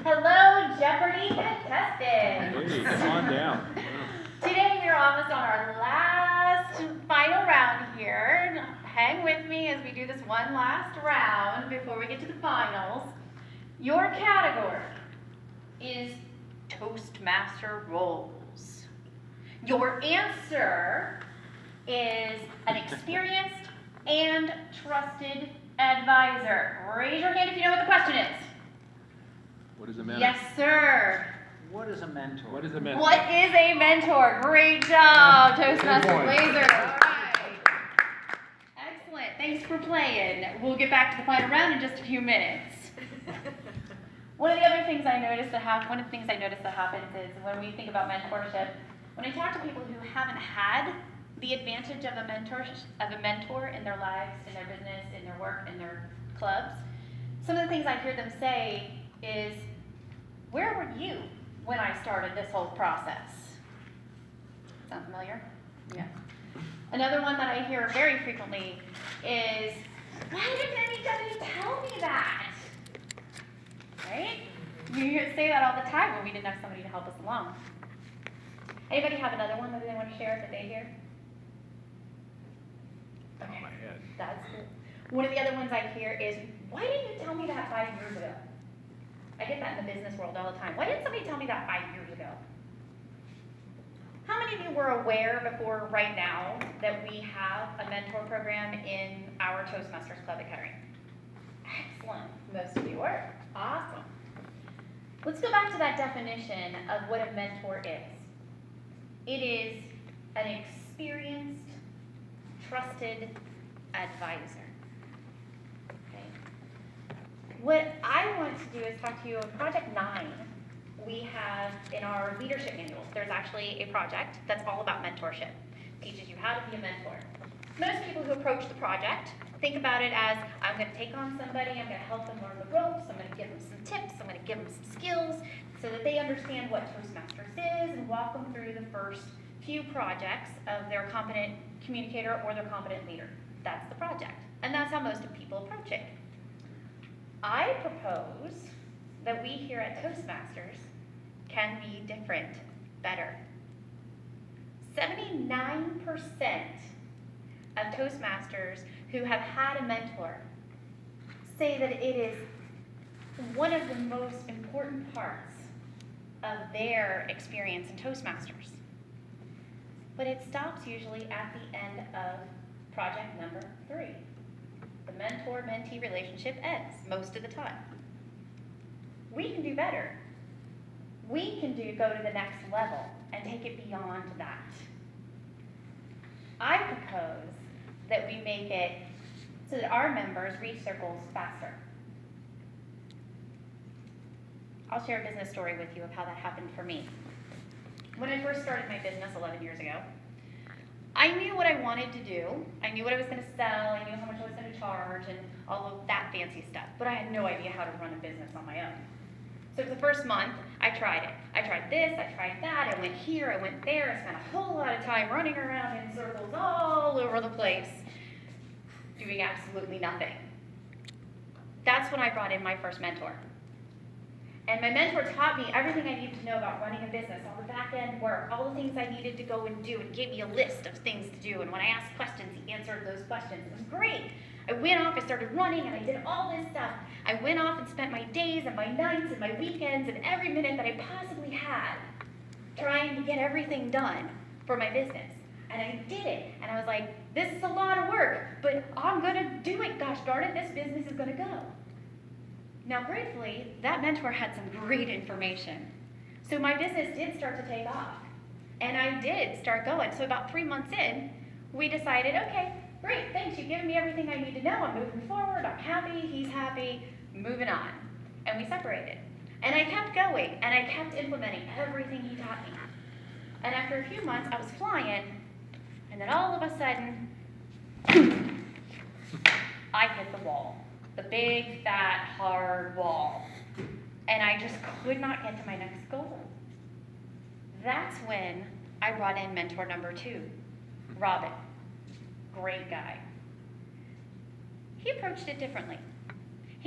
Hello, Jeopardy contestants. Hey, come on down. Today we're almost on our last final round here. Hang with me as we do this one last round before we get to the finals. Your category is Toastmaster roles. Your answer is an experienced and trusted advisor. Raise your hand if you know what the question is. What is a mentor? Yes, sir. What is a mentor? What is a mentor? What is a mentor? Great job, Toastmaster point. Blazer. All right. Excellent. Thanks for playing. We'll get back to the final round in just a few minutes. One of the things I noticed that happens is when we think about mentorship, when I talk to people who haven't had the advantage of a mentor in their lives, in their business, in their work, in their clubs, some of the things I hear them say is, where were you when I started this whole process? Sound familiar? Yeah. Another one that I hear very frequently is, why didn't anybody tell me that? Right? You say that all the time when we didn't have somebody to help us along. Anybody have another one that they want to share that they hear? Okay. My head. That's cool. One of the other ones I hear is, why didn't you tell me that 5 years ago? I get that in the business world all the time. Why didn't somebody tell me that 5 years ago? How many of you were aware before right now that we have a mentor program in our Toastmasters Club at Kettering? Excellent. Most of you were. Awesome. Let's go back to that definition of what a mentor is. It is an experienced, trusted advisor. What I want to do is talk to you about Project 9. We have in our leadership manuals, there's actually a project that's all about mentorship. It teaches you how to be a mentor. Most people who approach the project think about it as, I'm going to take on somebody, I'm going to help them learn the ropes, I'm going to give them some tips, I'm going to give them some skills so that they understand what Toastmasters is and walk them through the first few projects of their competent communicator or their competent leader. That's the project. And that's how most of people approach it. I propose that we here at Toastmasters can be different, better. 79% of Toastmasters who have had a mentor say that it is one of the most important parts of their experience in Toastmasters. But it stops usually at the end of project number 3. The mentor-mentee relationship ends most of the time. We can do better. We can go to the next level and take it beyond that. I propose that we make it so that our members reach their goals faster. I'll share a business story with you of how that happened for me. When I first started my business 11 years ago, I knew what I wanted to do. I knew what I was going to sell. I knew how much I was going to charge and all of that fancy stuff. But I had no idea how to run a business on my own. So for the first month, I tried it. I tried this, I tried that. I went here, I went there. I spent a whole lot of time running around in circles all over the place, doing absolutely nothing. That's when I brought in my first mentor. And my mentor taught me everything I needed to know about running a business, all the back-end work, all the things I needed to go and do, and gave me a list of things to do. And when I asked questions, he answered those questions. It was great. I went off, I started running, and I did all this stuff. I went off and spent my days and my nights and my weekends and every minute that I possibly had trying to get everything done for my business. And I did it. And I was like, this is a lot of work, but I'm going to do it. Gosh darn it, this business is going to go. Now, gratefully, that mentor had some great information. So my business did start to take off. And I did start going. So about 3 months in, we decided, okay, great, thanks. You've given me everything I need to know. I'm moving forward. I'm happy. He's happy. Moving on. And we separated. And I kept going. And I kept implementing everything he taught me. And after a few months, I was flying. And then all of a sudden, I hit the wall. The big, fat, hard wall. And I just could not get to my next goal. That's when I brought in mentor number 2, Robin. Great guy. He approached it differently. He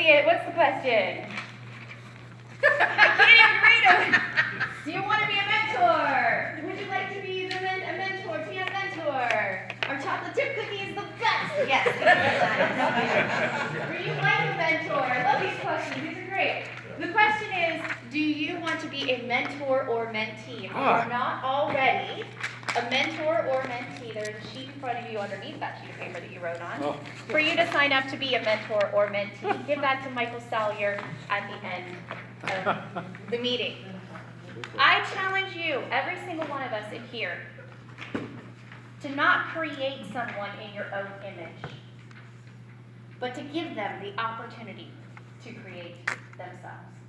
What's the question? I can't even read them. Do you want to be a mentor? Would you like to be a mentor? To be a mentor? Our chocolate chip cookie is the best. Yes. Were you like a mentor? I love these questions. These are great. The question is, do you want to be a mentor or mentee? If you're not already a mentor or mentee, there's a sheet in front of you underneath that sheet of paper that you wrote on. For you to sign up to be a mentor or mentee, give that to Michael Salyer at the end of the meeting. I challenge you, every single one of us in here, to not create someone in your own image, but to give them the opportunity to create themselves.